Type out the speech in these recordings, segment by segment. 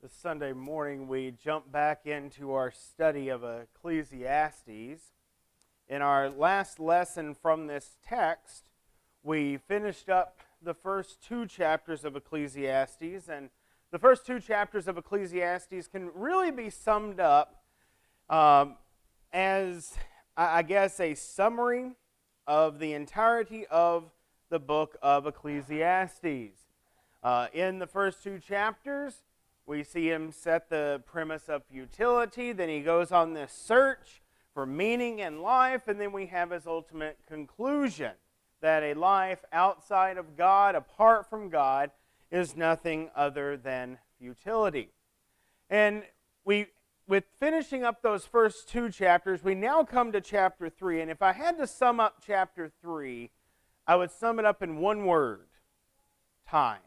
This Sunday morning, we jump back into our study of Ecclesiastes. In our last lesson from this text, we finished up the first two chapters of Ecclesiastes, and the first two chapters of Ecclesiastes can really be summed up as, I guess, a summary of the entirety of the book of Ecclesiastes. In the first two chapters, we see him set the premise of futility, then he goes on this search for meaning in life, and then we have his ultimate conclusion, that a life outside of God, apart from God, is nothing other than futility. And with finishing up those first two chapters, we now come to chapter 3, and if I had to sum up chapter 3, I would sum it up in one word: time.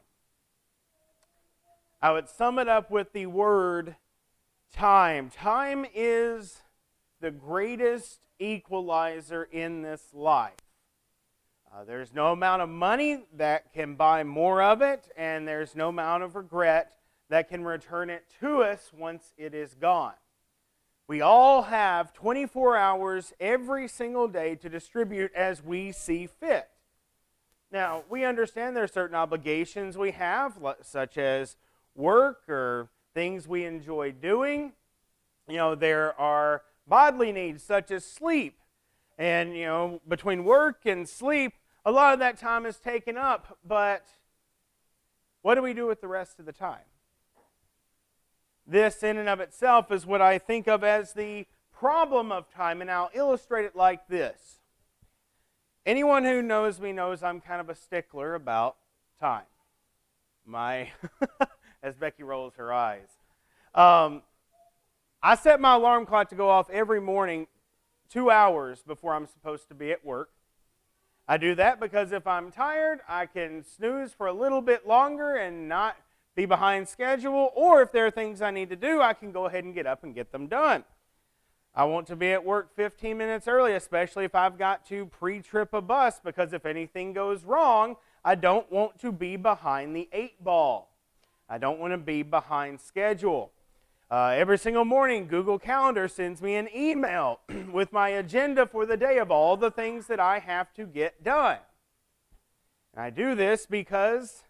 I would sum it up with the word time. Time is the greatest equalizer in this life. There's no amount of money that can buy more of it, and there's no amount of regret that can return it to us once it is gone. We all have 24 hours every single day to distribute as we see fit. Now, we understand there are certain obligations we have, such as work or things we enjoy doing. There are bodily needs such as sleep. And, between work and sleep, a lot of that time is taken up. But what do we do with the rest of the time? This in and of itself is what I think of as the problem of time, and I'll illustrate it like this. Anyone who knows me knows I'm kind of a stickler about time. As Becky rolls her eyes. I set my alarm clock to go off every morning 2 hours before I'm supposed to be at work. I do that because if I'm tired, I can snooze for a little bit longer and not be behind schedule, or if there are things I need to do, I can go ahead and get up and get them done. I want to be at work 15 minutes early, especially if I've got to pre-trip a bus, because if anything goes wrong, I don't want to be behind the 8 ball. I don't want to be behind schedule. Every single morning, Google Calendar sends me an email with my agenda for the day of all the things that I have to get done. And I do this because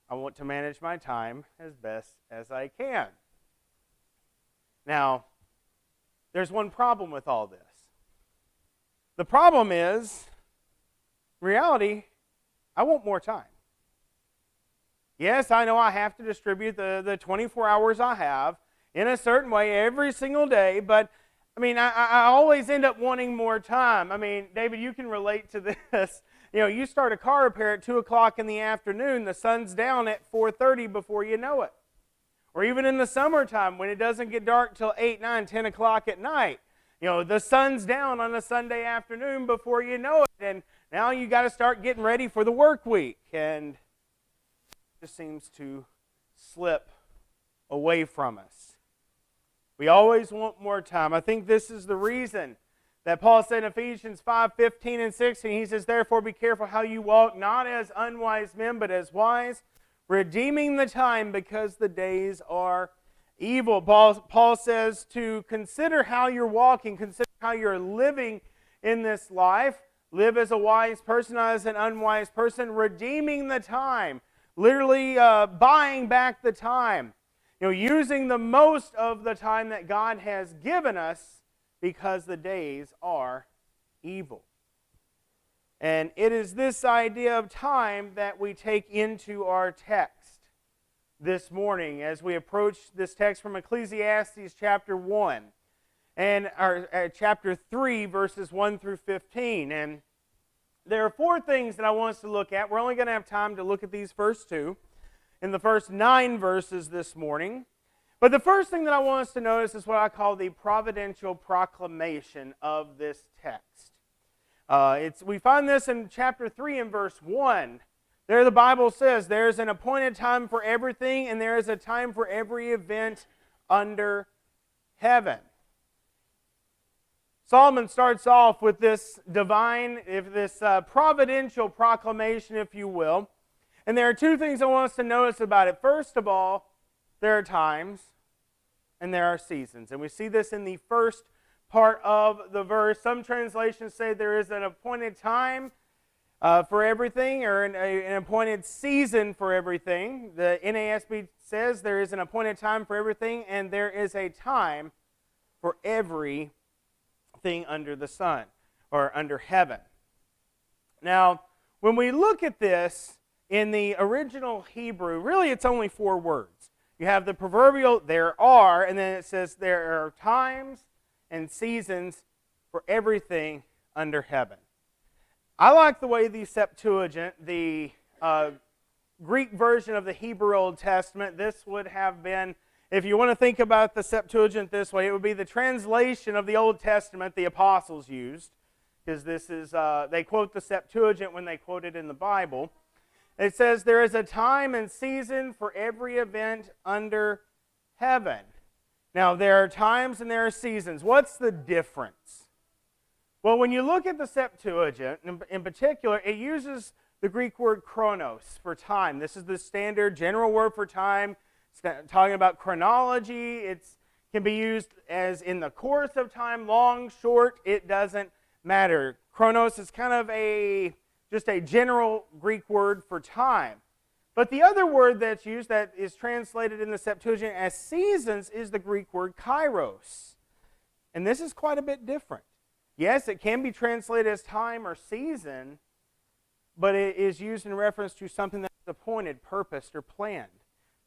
I want to manage my time as best as I can. Now, there's one problem with all this. The problem is, in reality, I want more time. Yes, I know I have to distribute the 24 hours I have in a certain way every single day, but I always end up wanting more time. David, you can relate to this. You start a car repair at 2 o'clock in the afternoon, the sun's down at 4:30 before you know it. Or even in the summertime when it doesn't get dark till 8, 9, 10 o'clock at night. The sun's down on a Sunday afternoon before you know it, and now you got to start getting ready for the work week, and just seems to slip away from us. We always want more time. I think this is the reason that Paul said in Ephesians 5:15 and 16, he says, "Therefore be careful how you walk, not as unwise men, but as wise, redeeming the time because the days are evil." Paul says to consider how you're walking, consider how you're living in this life. Live as a wise person, not as an unwise person, redeeming the time. Literally buying back the time. Using the most of the time that God has given us because the days are evil. And it is this idea of time that we take into our text this morning as we approach this text from Ecclesiastes chapter 1 and chapter 3 verses 1 through 15. And there are 4 things that I want us to look at. We're only going to have time to look at these first 2 in the first 9 verses this morning. But the first thing that I want us to notice is what I call the providential proclamation of this text. We find this in chapter 3 and verse 1. There the Bible says, "There is an appointed time for everything, and there is a time for every event under heaven." Solomon starts off with this providential proclamation, if you will. And there are 2 things I want us to notice about it. First of all, there are times and there are seasons. And we see this in the first part of the verse. Some translations say there is an appointed time for everything, or an appointed season for everything. The NASB says there is an appointed time for everything, and there is a time for everything under the sun, or under heaven. Now, when we look at this in the original Hebrew, really it's only 4 words. You have the proverbial "there are," and then it says there are times and seasons for everything under heaven. I like the way the Septuagint, the Greek version of the Hebrew Old Testament, this would have been, if you want to think about the Septuagint this way, it would be the translation of the Old Testament the apostles used, because this is, they quote the Septuagint when they quote it in the Bible. It says, there is a time and season for every event under heaven. Now, there are times and there are seasons. What's the difference? Well, when you look at the Septuagint, in particular, it uses the Greek word chronos for time. This is the standard general word for time. It's talking about chronology. It can be used as in the course of time, long, short, it doesn't matter. Chronos is kind of just a general Greek word for time. But the other word that's used that is translated in the Septuagint as seasons is the Greek word kairos. And this is quite a bit different. Yes, it can be translated as time or season, but it is used in reference to something that's appointed, purposed, or planned.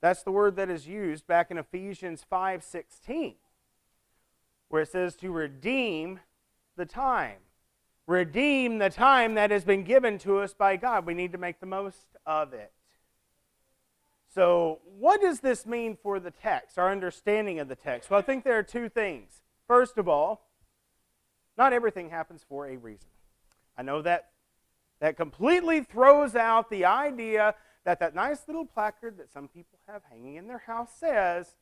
That's the word that is used back in Ephesians 5:16, where it says to redeem the time. Redeem the time that has been given to us by God. We need to make the most of it. So, what does this mean for the text, our understanding of the text? Well, I think there are 2 things. First of all, not everything happens for a reason. I know that completely throws out the idea that nice little placard that some people have hanging in their house says,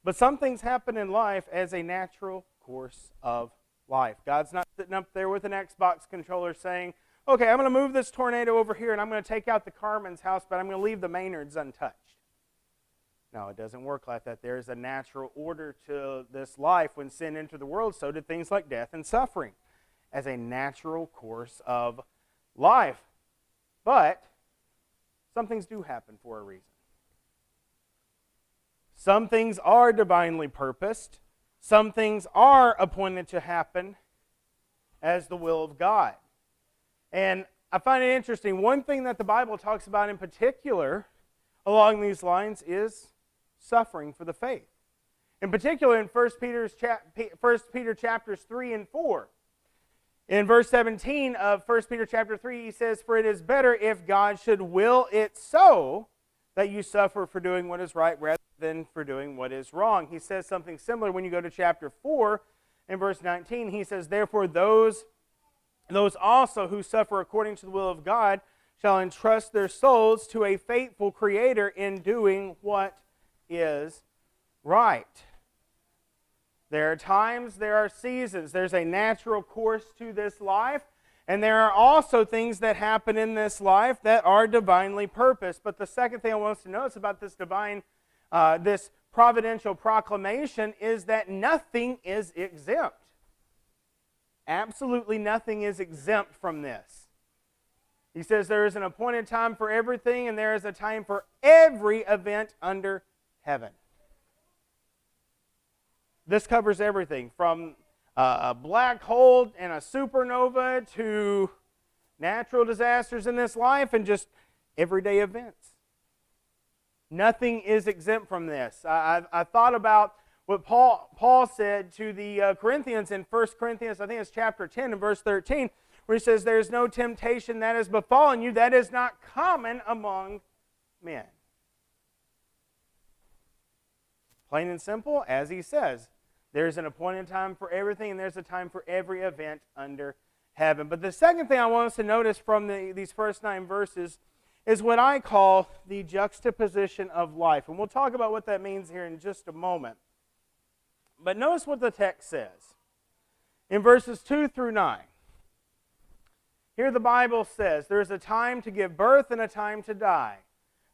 but some things happen in life as a natural course of life. God's not sitting up there with an Xbox controller saying, okay, I'm going to move this tornado over here and I'm going to take out the Carmen's house, but I'm going to leave the Maynards untouched. No, it doesn't work like that. There is a natural order to this life. When sin entered the world, so did things like death and suffering as a natural course of life. But some things do happen for a reason. Some things are divinely purposed. Some things are appointed to happen as the will of God. And I find it interesting. One thing that the Bible talks about in particular along these lines is suffering for the faith. In particular, in 1 Peter chapters 3 and 4. In verse 17 of 1 Peter chapter 3, he says, "For it is better if God should will it so that you suffer for doing what is right rather than for doing what is wrong." He says something similar when you go to chapter 4 in verse 19. He says, "Therefore those also who suffer according to the will of God shall entrust their souls to a faithful Creator in doing what is right." There are times, there are seasons. There's a natural course to this life, and there are also things that happen in this life that are divinely purposed. But the second thing I want us to notice about this this providential proclamation is that nothing is exempt. Absolutely nothing is exempt from this. He says there is an appointed time for everything, and there is a time for every event under heaven. This covers everything from a black hole and a supernova to natural disasters in this life and just everyday events. Nothing is exempt from this. I thought about what Paul said to the Corinthians in 1 Corinthians, I think it's chapter 10 and verse 13, where he says, "There is no temptation that has befallen you that is not common among men." Plain and simple, as he says, there's an appointed time for everything, and there's a time for every event under heaven. But the second thing I want us to notice from these first 9 verses is what I call the juxtaposition of life. And we'll talk about what that means here in just a moment. But notice what the text says. In verses 2 through 9, here the Bible says, "There is a time to give birth and a time to die,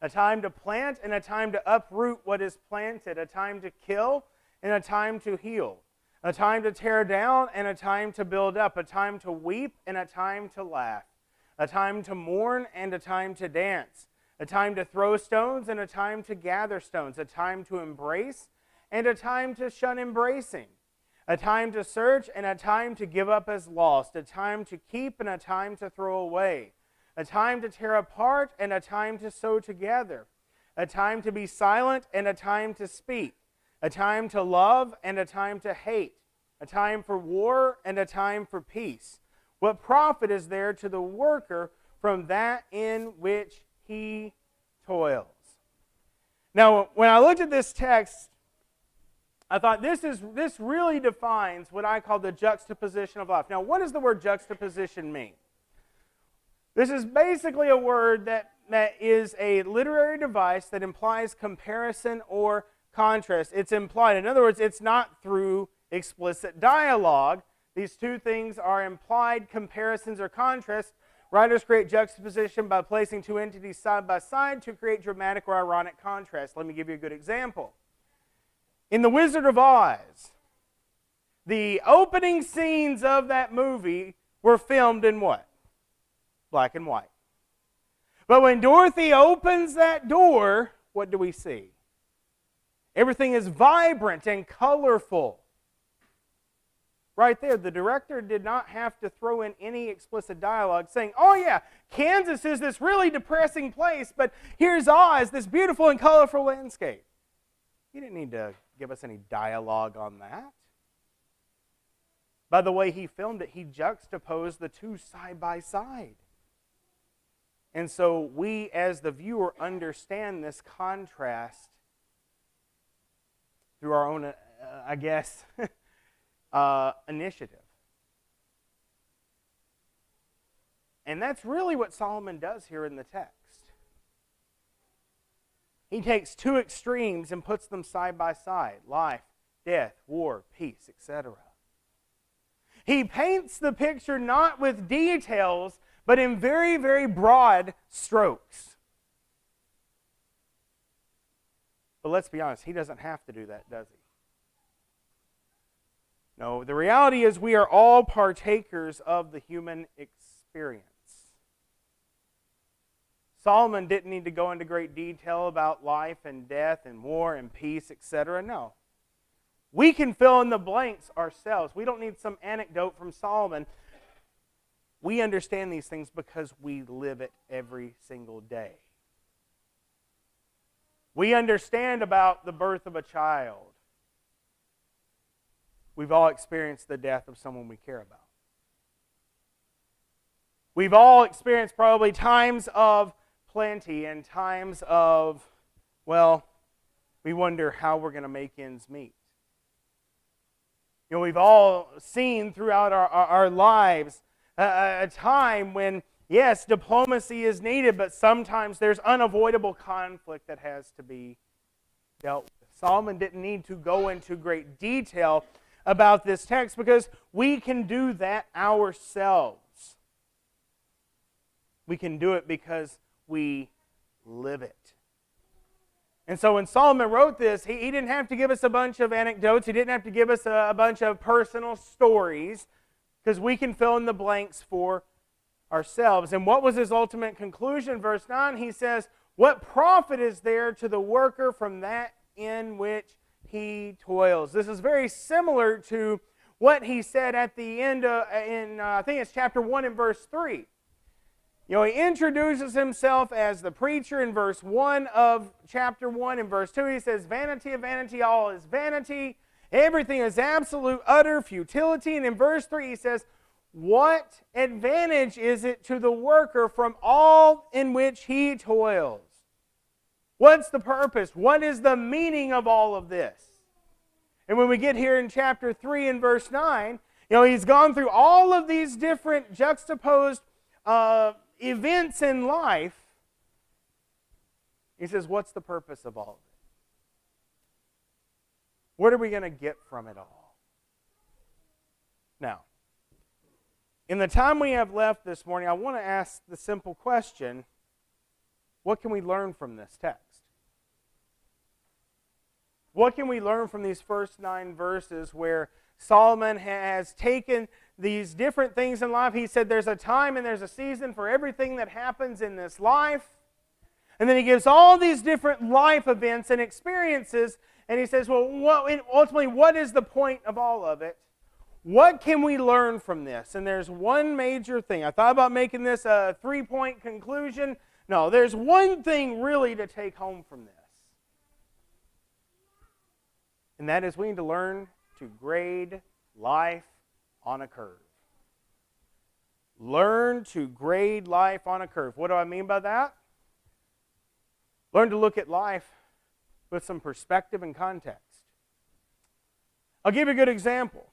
A time to plant and a time to uproot what is planted. A time to kill and a time to heal. A time to tear down and a time to build up. A time to weep and a time to laugh. A time to mourn and a time to dance. A time to throw stones and a time to gather stones. A time to embrace and a time to shun embracing. A time to search and a time to give up as lost. A time to keep and a time to throw away. A time to tear apart and a time to sew together. A time to be silent and a time to speak. A time to love and a time to hate. A time for war and a time for peace. What profit is there to the worker from that in which he toils? Now, when I looked at this text, I thought this really defines what I call the juxtaposition of life. Now, what does the word juxtaposition mean? This is basically a word that is a literary device that implies comparison or contrast. It's implied. In other words, it's not through explicit dialogue. These two things are implied comparisons or contrasts. Writers create juxtaposition by placing two entities side by side to create dramatic or ironic contrast. Let me give you a good example. In The Wizard of Oz, the opening scenes of that movie were filmed in what? Black and white. But when Dorothy opens that door, what do we see? Everything is vibrant and colorful. Right there, the director did not have to throw in any explicit dialogue saying, oh yeah, Kansas is this really depressing place, but here's Oz, this beautiful and colorful landscape. He didn't need to give us any dialogue on that. By the way he filmed it, he juxtaposed the two side by side. And so we, as the viewer, understand this contrast through our own, initiative. And that's really what Solomon does here in the text. He takes two extremes and puts them side by side: life, death, war, peace, etc. He paints the picture not with details, but in very, very broad strokes. But let's be honest, he doesn't have to do that, does he? No, the reality is we are all partakers of the human experience. Solomon didn't need to go into great detail about life and death and war and peace, etc. No. We can fill in the blanks ourselves. We don't need some anecdote from Solomon. We understand these things because we live it every single day. We understand about the birth of a child. We've all experienced the death of someone we care about. We've all experienced probably times of plenty and times of, well, we wonder how we're going to make ends meet. You know, we've all seen throughout our lives a time when, yes, diplomacy is needed, but sometimes there's unavoidable conflict that has to be dealt with. Solomon didn't need to go into great detail about this text because we can do that ourselves. We can do it because we live it. And so when Solomon wrote this, he didn't have to give us a bunch of anecdotes. He didn't have to give us a bunch of personal stories, because we can fill in the blanks for ourselves. And what was his ultimate conclusion? Verse 9, he says, what profit is there to the worker from that in which he toils? This is very similar to what he said at the end I think it's chapter 1 and verse 3. You know, he introduces himself as the preacher in verse 1 of chapter 1. In verse 2, he says, vanity of vanity, all is vanity. Everything is absolute, utter futility. And in verse 3, he says, what advantage is it to the worker from all in which he toils? What's the purpose? What is the meaning of all of this? And when we get here in chapter 3 and verse 9, you know, he's gone through all of these different juxtaposed events in life. He says, what's the purpose of all of it? What are we going to get from it all? Now, in the time we have left this morning, I want to ask the simple question, what can we learn from this text? What can we learn from these first 9 verses where Solomon has taken these different things in life? He said there's a time and there's a season for everything that happens in this life. And then he gives all these different life events and experiences, and he says, well, ultimately, what is the point of all of it? What can we learn from this? And there's one major thing. I thought about making this a 3-point conclusion. No, there's one thing really to take home from this. And that is we need to learn to grade life on a curve. Learn to grade life on a curve. What do I mean by that? Learn to look at life with some perspective and context. I'll give you a good example.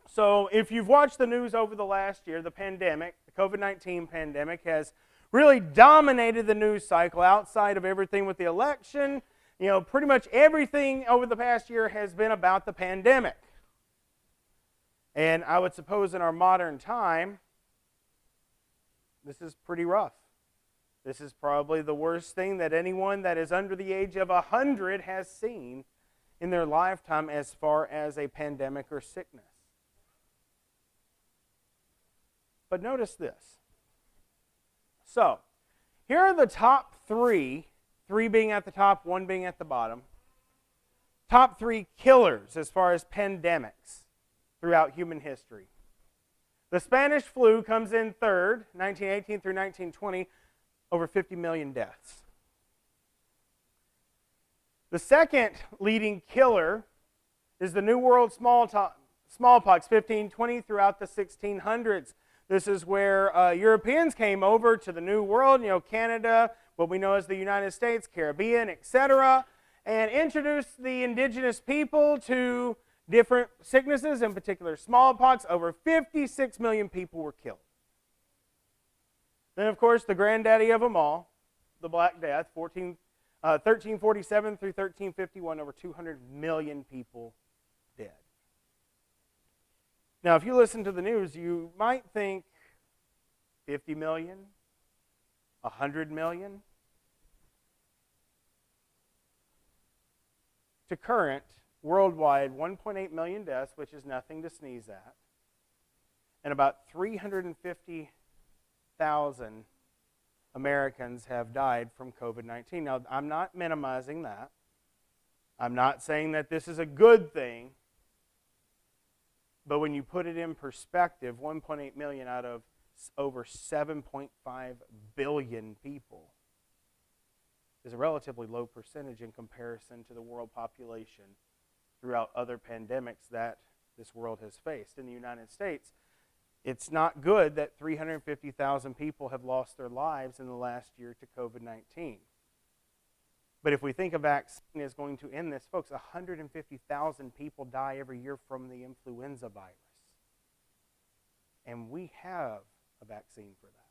So if you've watched the news over the last year, the pandemic, the COVID-19 pandemic, has really dominated the news cycle outside of everything with the election. Pretty much everything over the past year has been about the pandemic. And I would suppose in our modern time, this is pretty rough. This is probably the worst thing that anyone that is under the age of 100 has seen in their lifetime as far as a pandemic or sickness. But notice this. So, here are the top 3 being at the top, 1 being at the bottom. Top 3 killers as far as pandemics throughout human history. The Spanish flu comes in third, 1918 through 1920, over 50 million deaths. The second leading killer is the New World smallpox, 1520 throughout the 1600s. This is where Europeans came over to the New World, Canada, what we know as the United States, Caribbean, etc., and introduced the indigenous people to different sicknesses, in particular smallpox. Over 56 million people were killed. Then, of course, the granddaddy of them all, the Black Death, 1347 through 1351, over 200 million people dead. Now, if you listen to the news, you might think 50 million, 100 million. To current, worldwide, 1.8 million deaths, which is nothing to sneeze at, and about 350,000 Americans have died from COVID-19. Now, I'm not minimizing that. I'm not saying that this is a good thing. But when you put it in perspective, 1.8 million out of over 7.5 billion people is a relatively low percentage in comparison to the world population throughout other pandemics that this world has faced. In the United States, it's not good that 350,000 people have lost their lives in the last year to COVID-19. But if we think a vaccine is going to end this, folks, 150,000 people die every year from the influenza virus. And we have a vaccine for that.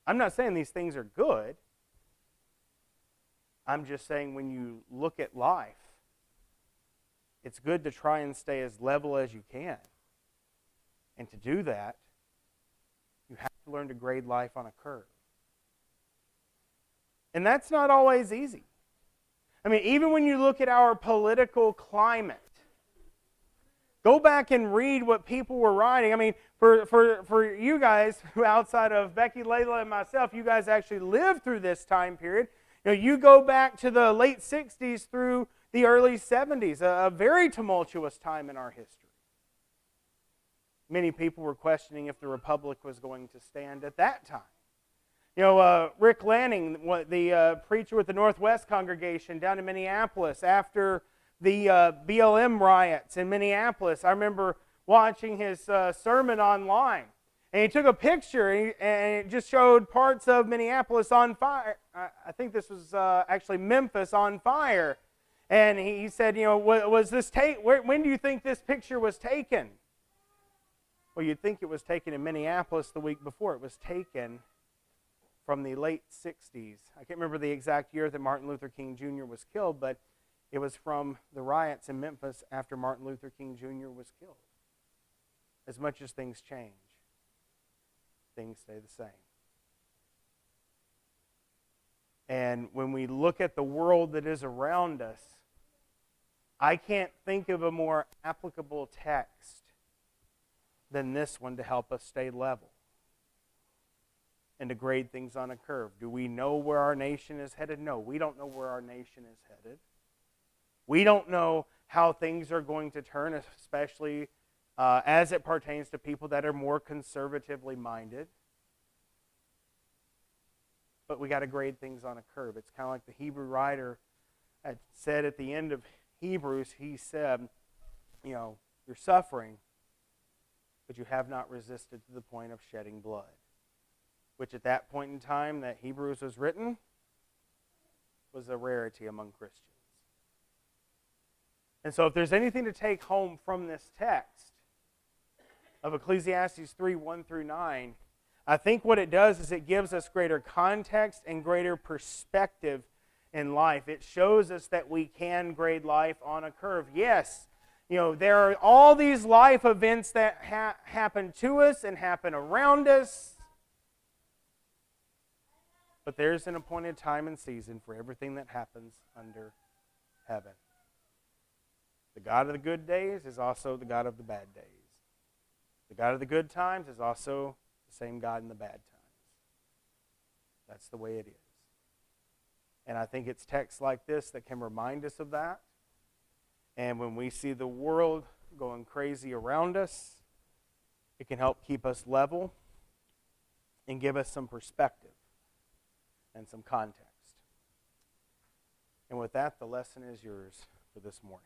I'm not saying these things are good. I'm just saying when you look at life, it's good to try and stay as level as you can. And to do that, you have to learn to grade life on a curve. And that's not always easy. I mean, even when you look at our political climate, go back and read what people were writing. I mean, for you guys, who outside of Becky, Layla, and myself, you guys actually lived through this time period. You go back to the late 60s through the early 70s, a very tumultuous time in our history. Many people were questioning if the Republic was going to stand at that time. Rick Lanning, the preacher with the Northwest congregation down in Minneapolis, after the BLM riots in Minneapolis, I remember watching his sermon online. And he took a picture, and it just showed parts of Minneapolis on fire. I think this was actually Memphis on fire. And he said, was this when do you think this picture was taken? Well, you'd think it was taken in Minneapolis the week before. It was taken from the late 60s. I can't remember the exact year that Martin Luther King Jr. was killed, but it was from the riots in Memphis after Martin Luther King Jr. was killed. As much as things change, things stay the same. And when we look at the world that is around us, I can't think of a more applicable text than this one to help us stay level and to grade things on a curve. Do we know where our nation is headed? No, we don't know where our nation is headed. We don't know how things are going to turn, especially as it pertains to people that are more conservatively minded. But we got to grade things on a curve. It's kind of like the Hebrew writer had said at the end of Hebrews. He said, you're suffering, but you have not resisted to the point of shedding blood. Which at that point in time that Hebrews was written was a rarity among Christians. And so if there's anything to take home from this text of Ecclesiastes 3, 1 through 9, I think what it does is it gives us greater context and greater perspective in life. It shows us that we can grade life on a curve. Yes, there are all these life events that happen to us and happen around us. But there's an appointed time and season for everything that happens under heaven. The God of the good days is also the God of the bad days. The God of the good times is also the same God in the bad times. That's the way it is. And I think it's texts like this that can remind us of that. And when we see the world going crazy around us, it can help keep us level and give us some perspective and some context. And with that, the lesson is yours for this morning.